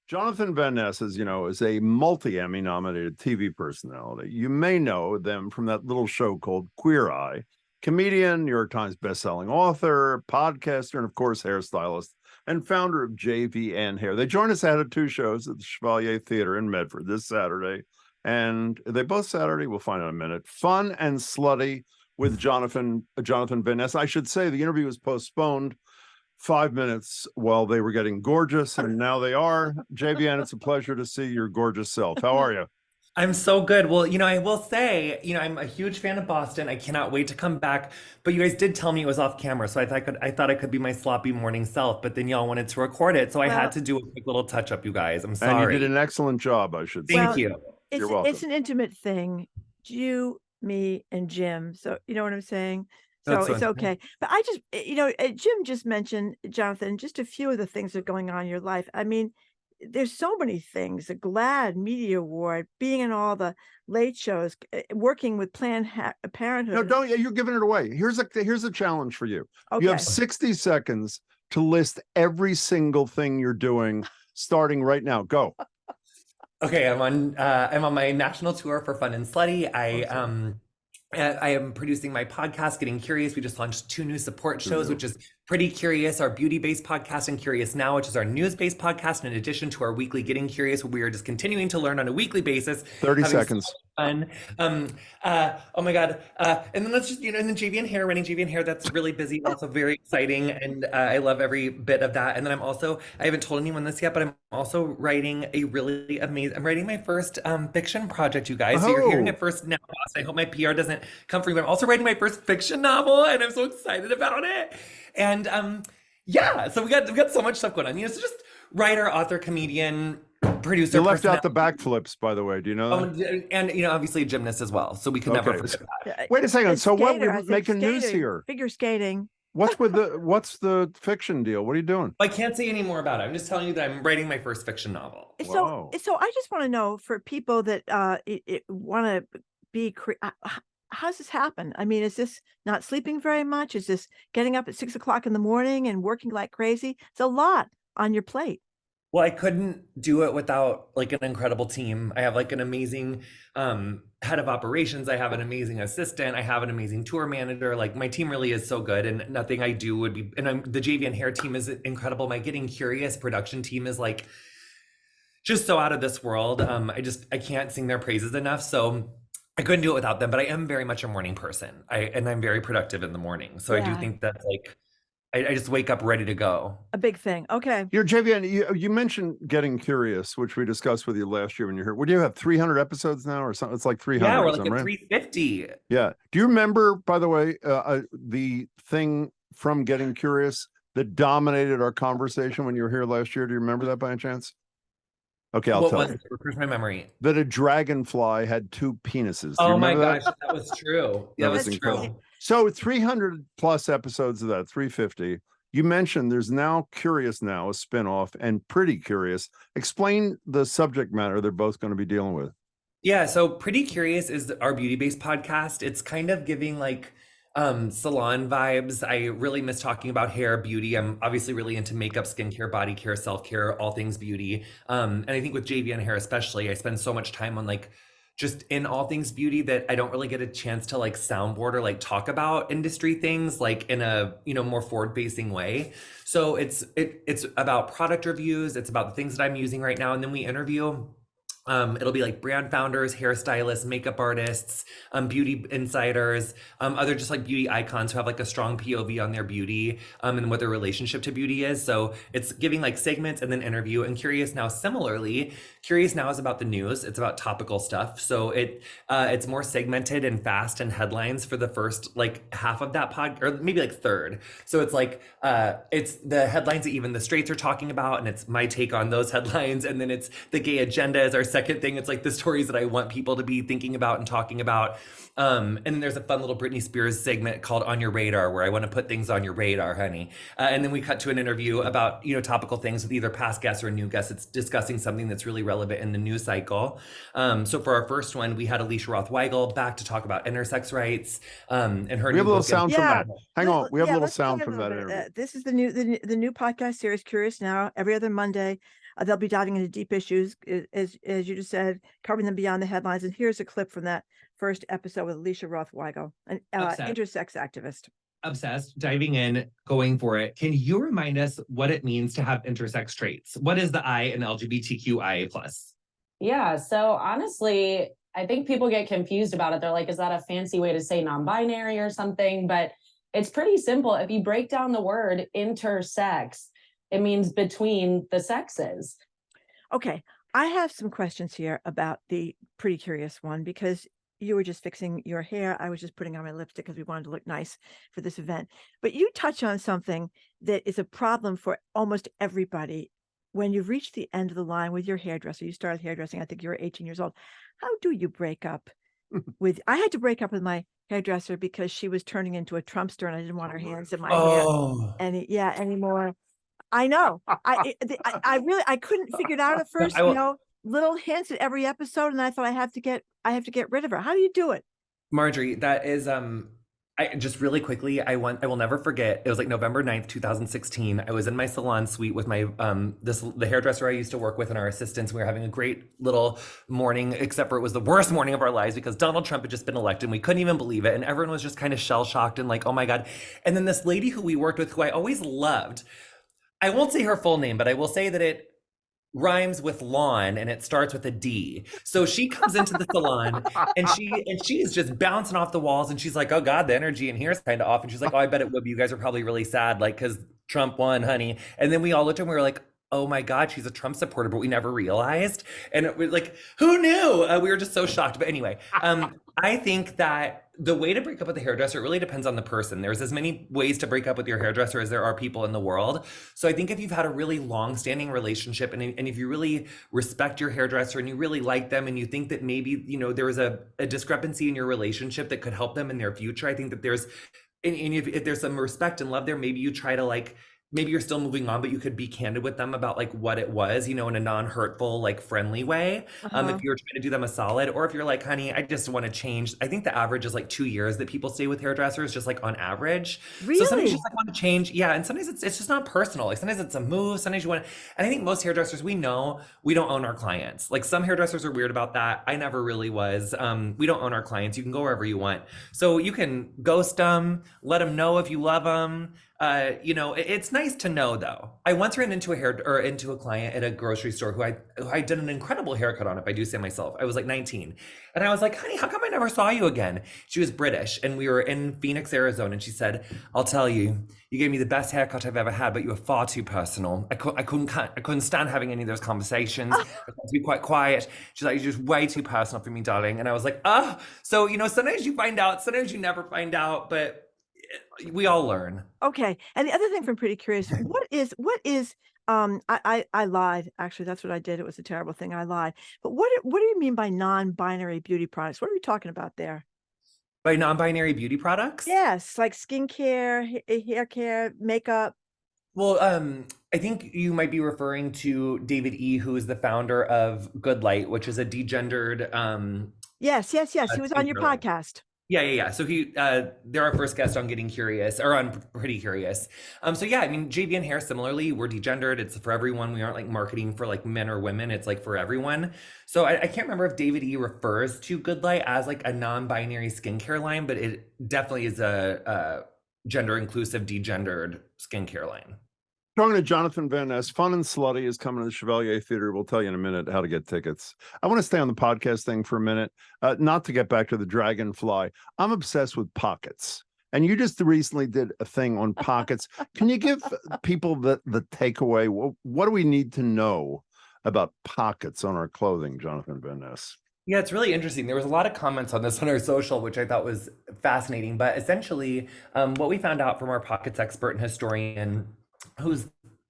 Jonathan Van Ness, as you know, is a multi-Emmy nominated TV personality. You may know them from that little show called Queer Eye. Comedian, New York Times bestselling author, podcaster, and of course, hairstylist and founder of JVN Hair. They join us out of two shows at the Chevalier Theater in Medford this Saturday. And they both Saturday, we'll find out in a minute. Fun and Slutty with Jonathan Van Ness. I should say the interview was postponed 5 minutes while they were getting gorgeous, and now they are. JVN, it's a pleasure to see your gorgeous self. How are you? I'm so good. Well, I will say, I'm a huge fan of Boston. I cannot wait to come back. But you guys did tell me it was off camera, so I thought I could be my sloppy morning self. But then y'all wanted to record it, so I had to do a quick little touch up. You guys, I'm sorry. And you did an excellent job, I should say. Thank you. You're welcome. It's an intimate thing. You, me, and Jim. So you know what I'm saying. So it's okay. But I just, Jim just mentioned, Jonathan, just a few of the things that are going on in your life. I mean, there's so many things, the GLAAD Media Award, being in all the late shows, working with Planned Parenthood. No, you're giving it away. Here's a challenge for you. Okay. You have 60 seconds to list every single thing you're doing starting right now. Go. Okay, I'm on my national tour for Fun and Slutty. I am producing my podcast, Getting Curious. We just launched 2 new support shows, which is Pretty Curious, our beauty-based podcast, and Curious Now, which is our news-based podcast, in addition to our weekly Getting Curious, where we are just continuing to learn on a weekly basis. 30 seconds. Fun. Oh my God. And then let's just, and then JVN Hair, running JVN Hair, that's really busy, also very exciting. And I love every bit of that. And then I haven't told anyone this yet, but I'm also writing a really amazing, I'm writing my first fiction project, you guys. So you're hearing it first now. I hope my PR doesn't come for me, but I'm also writing my first fiction novel, and I'm so excited about it. And so we got so much stuff going on. So just writer, author, comedian, producer. You left out the backflips, by the way. Do you know that? And obviously a gymnast as well. So we can never forget that. Wait a second. So what we're making news here? Figure skating. What's the fiction deal? What are you doing? I can't say any more about it. I'm just telling you that I'm writing my first fiction novel. So I just want to know, for people that want to be how's this happen? I mean, is this not sleeping very much? Is this getting up at 6 o'clock in the morning and working like crazy? It's a lot on your plate. Well, I couldn't do it without an incredible team. I have an amazing head of operations. I have an amazing assistant. I have an amazing tour manager. My team really is so good, and nothing I do would be, and the JVN Hair team is incredible. My Getting Curious production team is just so out of this world. I can't sing their praises enough. So I couldn't do it without them, but I am very much a morning person. And I'm very productive in the morning. So I do think that's I just wake up ready to go. A big thing. Okay. You're JVN. You mentioned Getting Curious, which we discussed with you last year when you were here. What do you have? 300 episodes now, or something? It's like 300. Yeah, we're at 350. Yeah. Do you remember, by the way, the thing from Getting Curious that dominated our conversation when you were here last year? Do you remember that by any chance? Okay, I'll tell you. Refresh my memory. That a dragonfly had 2 penises. Oh my gosh, that was true. That was true. So 300 plus episodes of that, 350. You mentioned there's now Curious Now, a spinoff, and Pretty Curious. Explain the subject matter they're both going to be dealing with. Yeah, so Pretty Curious is our beauty-based podcast. It's kind of giving salon vibes. I really miss talking about hair, beauty. I'm obviously really into makeup, skincare, body care, self-care, all things beauty. And I think with JVN Hair especially, I spend so much time on just in all things beauty that I don't really get a chance to soundboard or talk about industry things in a more forward-facing way. So it's about product reviews. It's about the things that I'm using right now, and then we interview. It'll be brand founders, hairstylists, makeup artists, beauty insiders, other just beauty icons who have a strong POV on their beauty, and what their relationship to beauty is. So it's giving segments and then interview. And Curious Now, similarly, Curious Now is about the news. It's about topical stuff. So it's more segmented and fast and headlines for the first half of that pod, or maybe third. So it's the headlines that even the straights are talking about, and it's my take on those headlines. And then it's the gay agenda is our second thing. It's the stories that I want people to be thinking about and talking about. And then there's a fun little Britney Spears segment called On Your Radar, where I want to put things on your radar, honey. And then we cut to an interview about, topical things with either past guests or new guests. It's discussing something that's really relevant in the news cycle. So for our first one, we had Alicia Roth-Weigel back to talk about intersex rights. And her. We have a little sound from that. Hang on. We have a little sound from that interview. This is the new podcast series, Curious Now, every other Monday. They'll be diving into deep issues, as you just said, covering them beyond the headlines. And here's a clip from that first episode with Alicia Roth-Weigel, an intersex activist. Obsessed, diving in, going for it. Can you remind us what it means to have intersex traits? What is the I in LGBTQIA+? Yeah, so honestly, I think people get confused about it. They're like, is that a fancy way to say non-binary or something? But it's pretty simple. If you break down the word intersex, it means between the sexes. Okay, I have some questions here about the Pretty Curious one, because you were just fixing your hair. I was just putting on my lipstick because we wanted to look nice for this event. But you touch on something that is a problem for almost everybody. When you've reached the end of the line with your hairdresser, you started hairdressing, I think you were 18 years old. How do you break up with, I had to break up with my hairdresser because she was turning into a Trumpster and I didn't want her hands in my hair anymore. I know. I really, I couldn't figure it out at first, little hints at every episode. And I thought I have to get rid of her. How do you do it? Marjorie, that is, I just really quickly, I will never forget. It was like November 9th, 2016. I was in my salon suite with my, the hairdresser I used to work with and our assistants. We were having a great little morning, except for it was the worst morning of our lives because Donald Trump had just been elected and we couldn't even believe it. And everyone was just kind of shell shocked and like, oh my God. And then this lady who we worked with, who I always loved, I won't say her full name, but I will say that it rhymes with lawn and it starts with a D. So she comes into the salon and she is just bouncing off the walls and she's like, oh God, the energy in here is kind of off. And she's like, oh, I bet it would be. You guys are probably really sad, like, because Trump won, honey. And then we all looked at her and we were like, oh my God, she's a Trump supporter, but we never realized. And it was like, who knew? We were just so shocked. But anyway, I think that the way to break up with a hairdresser, it really depends on the person. There's as many ways to break up with your hairdresser as there are people in the world. So I think if you've had a really long-standing relationship and if you really respect your hairdresser and you really like them and you think that maybe, you know, there was a discrepancy in your relationship that could help them in their future, I think that there's, and if there's some respect and love there, maybe you try to like, maybe you're still moving on, but you could be candid with them about like what it was, you know, in a non-hurtful, like friendly way. If you're trying to do them a solid, or if you're like, honey, I just want to change. I think the average is like 2 years that people stay with hairdressers, just like on average. Really? So sometimes you just like want to change. Yeah. And sometimes it's just not personal. Like sometimes it's a move. Sometimes you want to, and I think most hairdressers, we know we don't own our clients. Like some hairdressers are weird about that. I never really was. We don't own our clients. You can go wherever you want. So you can ghost them, let them know if you love them. You know, it's nice to know though. I once ran into a client at a grocery store who I did an incredible haircut on, if I do say myself. I was like 19 and I was like, honey, how come I never saw you again? She was British and we were in Phoenix, Arizona. And she said, I'll tell you, you gave me the best haircut I've ever had, but you were far too personal. I couldn't stand having any of those conversations. I had to be quite quiet. She's like, you're just way too personal for me, darling. And I was like, oh, so, you know, sometimes you find out, sometimes you never find out, but we all learn. Okay. And the other thing from Pretty Curious, what is I lied. Actually, that's what I did. It was a terrible thing. I lied. But what do you mean by non-binary beauty products? What are we talking about there? By non-binary beauty products? Yes, like skincare, hair care, makeup. Well, I think you might be referring to David E., who is the founder of Good Light, which is a degendered Yes. He was on your podcast. Yeah. So they're our first guest on Getting Curious, or on Pretty Curious. So yeah, I mean, JVN Hair, similarly, we're degendered. It's for everyone. We aren't like marketing for like men or women. It's like for everyone. So I can't remember if David E. refers to Good Light as like a non-binary skincare line, but it definitely is a gender inclusive, degendered skincare line. Talking to Jonathan Van Ness, Fun and Slutty is coming to the Chevalier Theater. We'll tell you in a minute how to get tickets. I want to stay on the podcast thing for a minute, not to get back to the dragonfly. I'm obsessed with pockets. And you just recently did a thing on pockets. Can you give people the takeaway? What do we need to know about pockets on our clothing, Jonathan Van Ness? Yeah, it's really interesting. There was a lot of comments on this on our social, which I thought was fascinating. But essentially, what we found out from our pockets expert and historian, who's,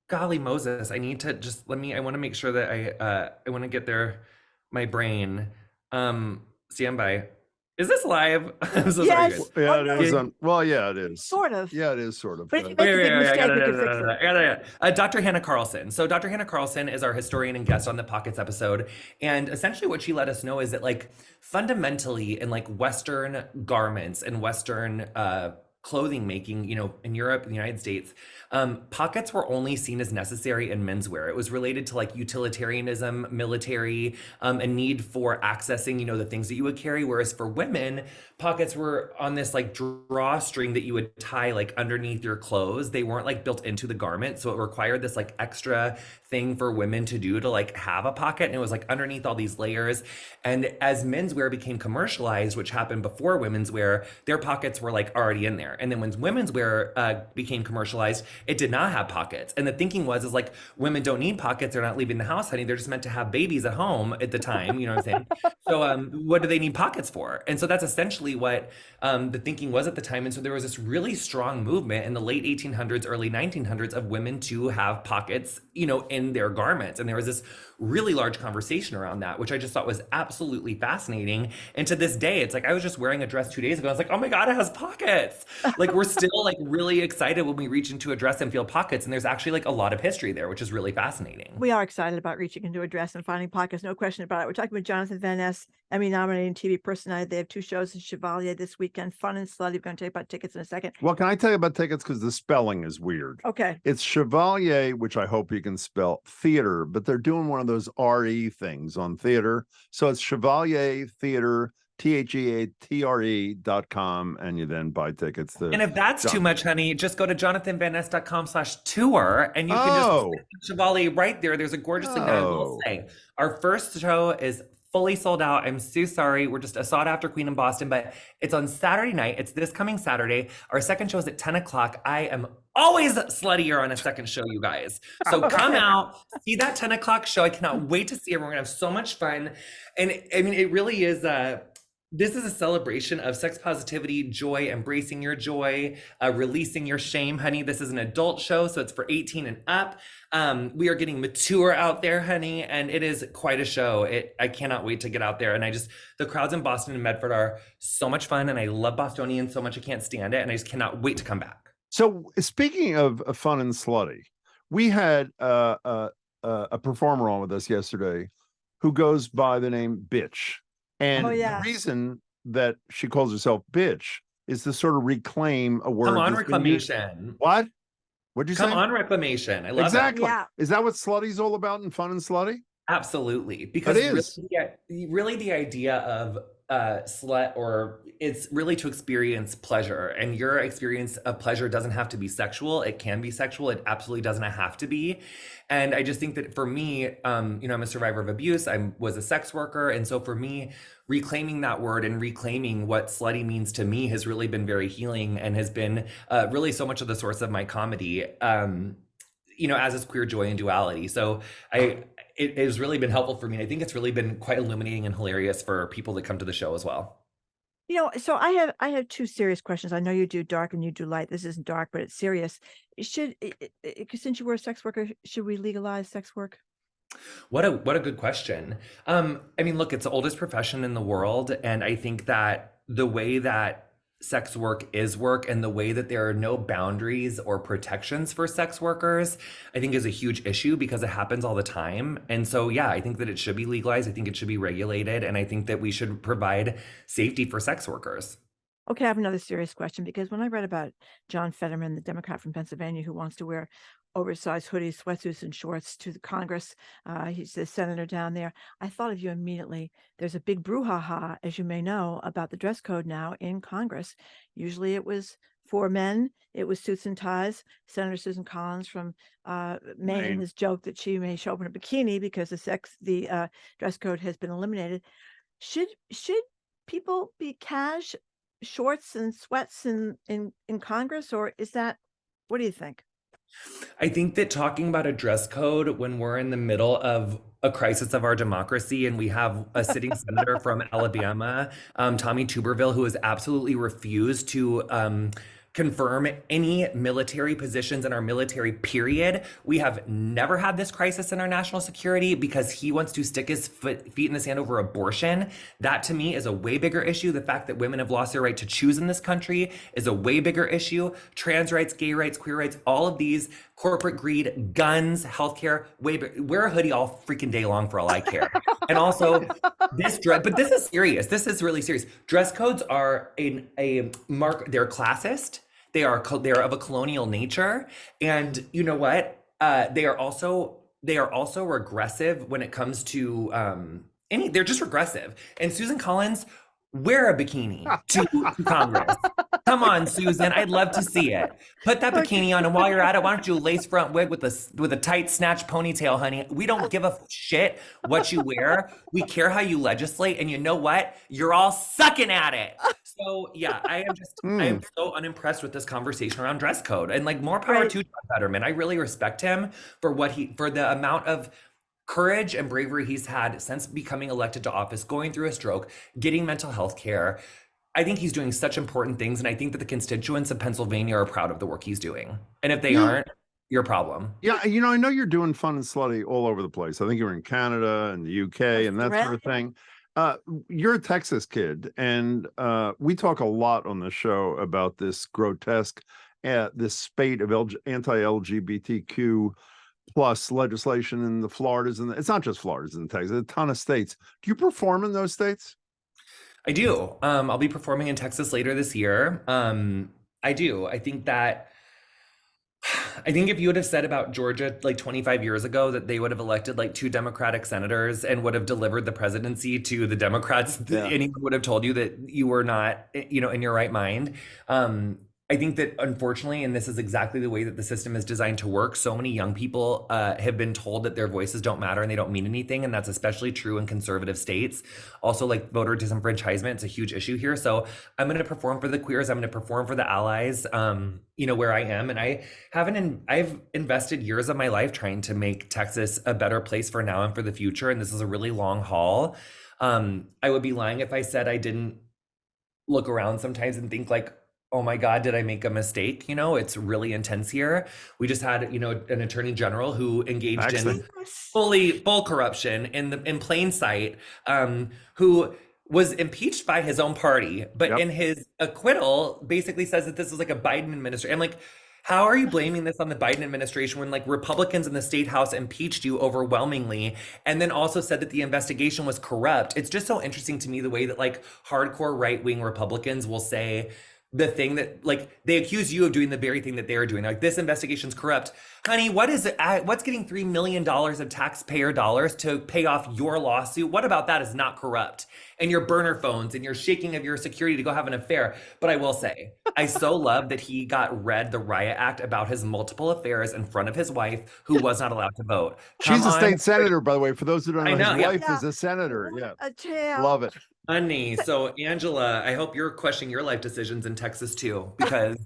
golly Moses, I want to make sure that I want to get my brain. Stand by. Is this live? I'm so sorry, guys. Yeah, it is. Yeah, it is. Sort of. Yeah, it is sort of. But if you make a big mistake, we can fix it. Dr. Hannah Carlson. So Dr. Hannah Carlson is our historian and guest on the Pockets episode. And essentially what she let us know is that like fundamentally in like Western garments and Western clothing making, you know, in Europe and the United States, pockets were only seen as necessary in menswear. It was related to like utilitarianism, military, a need for accessing, you know, the things that you would carry. Whereas for women, pockets were on this like drawstring that you would tie like underneath your clothes. They weren't like built into the garment. So it required this like extra thing for women to do to like have a pocket. And it was like underneath all these layers. And as menswear became commercialized, which happened before women's wear, their pockets were like already in there. And then when women's wear became commercialized, it did not have pockets. And the thinking is like, women don't need pockets. They're not leaving the house, honey. They're just meant to have babies at home at the time. You know what I'm saying? So what do they need pockets for? And so that's essentially what the thinking was at the time. And so there was this really strong movement in the late 1800s, early 1900s of women to have pockets, you know, in their garments. And there was this really large conversation around that, which I just thought was absolutely fascinating. And to this day, it's like, I was just wearing a dress 2 days ago. I was like, oh my God, it has pockets. Like, we're still like really excited when we reach into a dress and feel pockets. And there's actually like a lot of history there, which is really fascinating. We are excited about reaching into a dress and finding pockets. No question about it. We're talking with Jonathan Van Ness, Emmy-nominated TV personality. They have 2 shows in Chevalier this weekend, Fun and Slutty. We're going to tell you about tickets in a second. Well, can I tell you about tickets? Because the spelling is weird. Okay. It's Chevalier, which I hope you can spell theater, but they're doing one of those RE things on theater. So it's Chevalier Theater, THEATRE.com, and you then buy tickets to. And if that's too much, honey, just go to jonathanvanness.com/tour and you can just Chevalier right there. There's a gorgeous thing that I will say. Our first show is fully sold out. I'm so sorry. We're just a sought after queen in Boston, but it's on Saturday night. It's this coming Saturday. Our second show is at 10 o'clock. I am always sluttier on a second show, you guys. So come out, see that 10 o'clock show. I cannot wait to see everyone. We're gonna have so much fun. And I mean, it really is, this is a celebration of sex positivity, joy, embracing your joy, releasing your shame, honey. This is an adult show, so it's for 18 and up. We are getting mature out there, honey, and it is quite a show. I cannot wait to get out there. And the crowds in Boston and Medford are so much fun, and I love Bostonians so much I can't stand it, and I just cannot wait to come back. So speaking of fun and slutty, we had a performer on with us yesterday who goes by the name Bitch. And the reason that she calls herself Bitch is to sort of reclaim a word. Come on, reclamation. What? What'd you say? Come on, reclamation. I love exactly. Yeah. Is that what slutty's all about in Fun and Slutty? Absolutely. Because really the idea of slut, or it's really to experience pleasure, and your experience of pleasure doesn't have to be sexual. It can be sexual. It absolutely doesn't have to be. And I just think that for me, you know, I'm a survivor of abuse. I was a sex worker. And so for me, reclaiming that word and reclaiming what slutty means to me has really been very healing, and has been really so much of the source of my comedy, you know, as is queer joy and duality. So it has really been helpful for me. I think it's really been quite illuminating and hilarious for people that come to the show as well. You know, so I have 2 serious questions. I know you do dark and you do light. This isn't dark, but it's serious. Since you were a sex worker, should we legalize sex work? What a good question. I mean, look, it's the oldest profession in the world. And I think that the way that sex work is work, and the way that there are no boundaries or protections for sex workers, I think is a huge issue, because it happens all the time. And so, yeah, I think that it should be legalized. I think it should be regulated. And I think that we should provide safety for sex workers. Okay, I have another serious question, because when I read about John Fetterman, the Democrat from Pennsylvania who wants to wear oversized hoodies, sweatsuits, and shorts to the Congress, he's the senator down there, I thought of you immediately. There's a big brouhaha, as you may know, about the dress code now in Congress. Usually it was for men, it was suits and ties. Senator Susan Collins from Maine has joked that she may show up in a bikini because the dress code has been eliminated. Should people be cash shorts and sweats in Congress, or is that, what do you think? I think that talking about a dress code when we're in the middle of a crisis of our democracy, and we have a sitting senator from Alabama, Tommy Tuberville, who has absolutely refused to confirm any military positions in our military, period. We have never had this crisis in our national security because he wants to stick his feet in the sand over abortion. That to me is a way bigger issue. The fact that women have lost their right to choose in this country is a way bigger issue. Trans rights, gay rights, queer rights, all of these, corporate greed, guns, healthcare, way bigger. Wear a hoodie all freaking day long for all I care. And also but this is serious. This is really serious. Dress codes are a mark, they're classist. They are of a colonial nature, and you know what? They are also regressive when it comes to they're just regressive. And Susan Collins, wear a bikini to Congress. Come on, Susan. I'd love to see it. Put that bikini on, and while you're at it, why don't you lace front wig with a tight snatch ponytail, honey? We don't give a shit what you wear. We care how you legislate, and you know what? You're all sucking at it. So yeah, I am so unimpressed with this conversation around dress code, and like more power to John Fetterman. I really respect him for for the amount of courage and bravery he's had since becoming elected to office, going through a stroke, getting mental health care. I think he's doing such important things, and I think that the constituents of Pennsylvania are proud of the work he's doing. And if they aren't, your problem. Yeah, you know, I know you're doing Fun and Slutty all over the place. I think you're in Canada and the UK and that sort of thing. You're a Texas kid, and we talk a lot on the show about this grotesque, this spate of anti-LGBTQ plus legislation in the Floridas, and it's not just Florida's in Texas, a ton of states. Do you perform in those states? I do. I'll be performing in Texas later this year. I do. I think if you would have said about Georgia like 25 years ago that they would have elected like 2 Democratic senators and would have delivered the presidency to the Democrats, anyone would have told you that you were not, in your right mind. I think that unfortunately, and this is exactly the way that the system is designed to work, so many young people have been told that their voices don't matter and they don't mean anything. And that's especially true in conservative states. Also, like voter disenfranchisement, it's a huge issue here. So I'm going to perform for the queers. I'm going to perform for the allies, where I am. And I've invested years of my life trying to make Texas a better place for now and for the future. And this is a really long haul. I would be lying if I said I didn't look around sometimes and think like, oh my God, did I make a mistake? It's really intense here. We just had, an attorney general who engaged in full corruption in plain sight, who was impeached by his own party, but in his acquittal basically says that this is like a Biden administration. I'm like, how are you blaming this on the Biden administration when like Republicans in the state house impeached you overwhelmingly and then also said that the investigation was corrupt? It's just so interesting to me the way that like hardcore right-wing Republicans will say the thing that like they accuse you of doing the very thing that they're doing. Like, this investigation's corrupt. Honey, what's getting $3 million of taxpayer dollars to pay off your lawsuit? What about that is not corrupt? And your burner phones and your shaking of your security to go have an affair. But I will say, I so love that he got read the Riot Act about his multiple affairs in front of his wife, who was not allowed to vote. She's a state senator, by the way, for those who don't know. His wife is a senator. Love it. Honey, so Angela, I hope you're questioning your life decisions in Texas too, because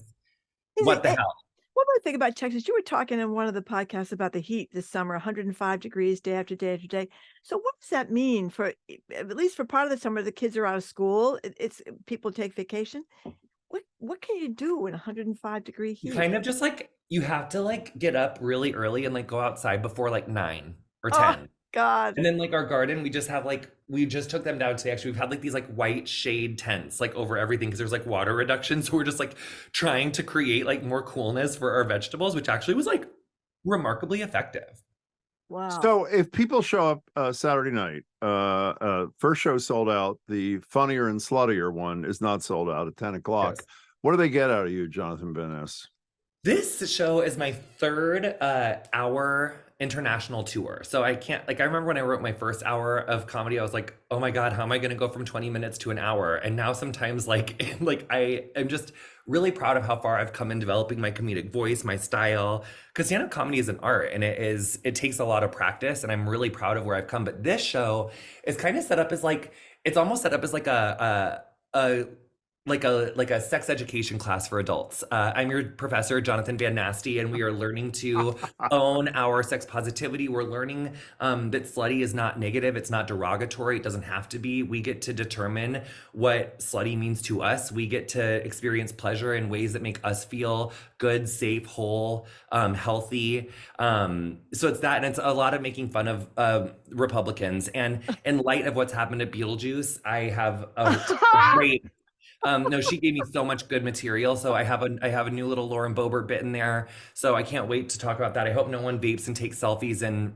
what the hell? One more thing about Texas, you were talking in one of the podcasts about the heat this summer, 105 degrees day after day after day. So what does that mean for, at least for part of the summer, the kids are out of school, it's people take vacation. What can you do in 105-degree heat? You kind of just like, you have to like get up really early and like go outside before like 9 or 10. God. And then like our garden, we just took them down today. Actually, we've had like these like white shade tents like over everything because there's like water reduction. So we're just like trying to create like more coolness for our vegetables, which actually was like remarkably effective. Wow. So if people show up Saturday night, first show sold out, the funnier and sluttier one is not sold out at 10 o'clock. Yes. What do they get out of you, Jonathan Van Ness? This show is my third hour international tour. So I remember when I wrote my first hour of comedy, I was like, oh my God, how am I going to go from 20 minutes to an hour? And now sometimes like I am just really proud of how far I've come in developing my comedic voice, my style, because stand-up comedy is an art and it takes a lot of practice, and I'm really proud of where I've come. But this show is kind of set up as like, it's almost set up as like a sex education class for adults. I'm your professor, Jonathan Van Ness, and we are learning to own our sex positivity. We're learning that slutty is not negative. It's not derogatory. It doesn't have to be. We get to determine what slutty means to us. We get to experience pleasure in ways that make us feel good, safe, whole, healthy. So it's that, and it's a lot of making fun of No, she gave me so much good material. So I have a new little Lauren Boebert bit in there. So I can't wait to talk about that. I hope no one vapes and takes selfies and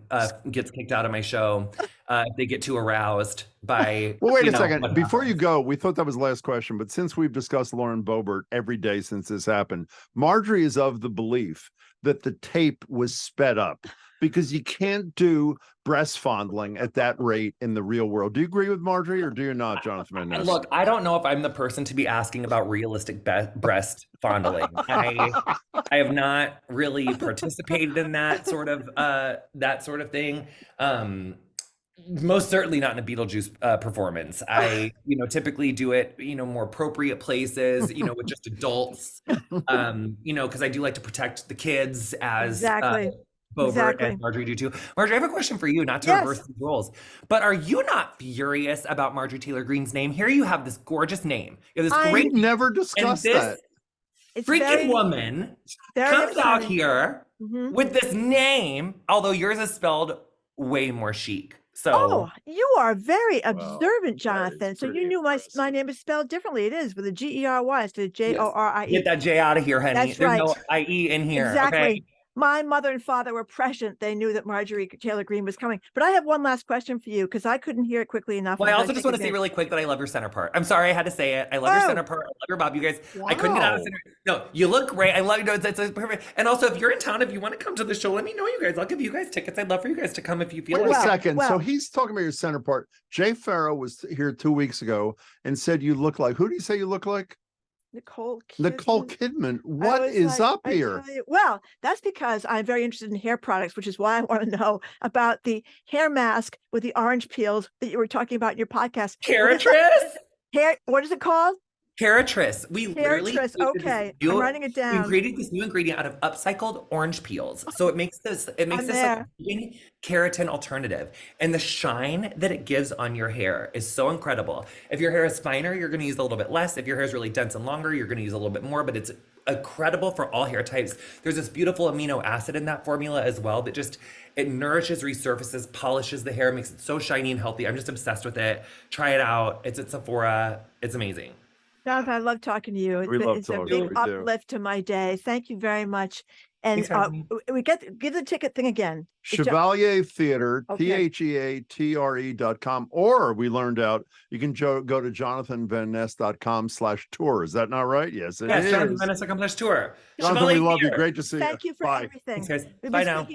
gets kicked out of my show if they get too aroused by. Well, wait a second. Before you go, we thought that was the last question, but since we've discussed Lauren Boebert every day since this happened, Marjorie is of the belief that the tape was sped up because you can't do breast fondling at that rate in the real world. Do you agree with Marjorie or do you not, Jonathan Van Ness? Look, I don't know if I'm the person to be asking about realistic breast fondling. I have not really participated in that sort of thing. Most certainly not in a Beetlejuice performance. I, typically do it, more appropriate places, with just adults, because I do like to protect the kids as Boebert and Marjorie do too. Marjorie, I have a question for you, not to reverse the roles, but are you not furious about Marjorie Taylor Greene's name? Here you have this gorgeous name. You have this great never discussed that. Freaking woman comes out here with this name, although yours is spelled way more chic. So you are very observant, Jonathan. So you knew my name is spelled differently. It is with a G-E-R-Y instead of J-O-R-I-E. Get that J out of here, honey. That's There's right. no I-E in here. Exactly. Okay? My mother and father were prescient. They knew that Marjorie Taylor Greene was coming. But I have one last question for you because I couldn't hear it quickly enough. Well, I also just want to say really quick that I love your center part. I'm sorry I had to say it. I love your center part. I love your bob. You guys, I couldn't get out of center. No, you look great. I love you. It's perfect. And also, if you're in town, if you want to come to the show, let me know, you guys. I'll give you guys tickets. I'd love for you guys to come if you feel like it. Wait a second. Well, so he's talking about your center part. Jay Farrow was here 2 weeks ago and said you look like, who do you say you look like? Nicole Kidman. What is up here? Well, that's because I'm very interested in hair products, which is why I want to know about the hair mask with the orange peels that you were talking about in your podcast. Keratrice? What is it called? Keratrice. Okay. I'm writing it down. We created this new ingredient out of upcycled orange peels. So it makes this like keratin alternative. And the shine that it gives on your hair is so incredible. If your hair is finer, you're going to use a little bit less. If your hair is really dense and longer, you're going to use a little bit more, but it's incredible for all hair types. There's this beautiful amino acid in that formula as well that just, it nourishes, resurfaces, polishes the hair, makes it so shiny and healthy. I'm just obsessed with it. Try it out. It's at Sephora. It's amazing. Jonathan, I love talking to you. It's a big uplift to my day. Thank you very much. And we give the ticket thing again. Chevalier Theater, THEATRE.com, or we learned out you can go to jonathanvanness.com/tour. Is that not right? Yes, it is. JonathanVanness.com/tour. Jonathan, we love you. Great to see you. Thank you for everything. Thanks, guys. Bye now.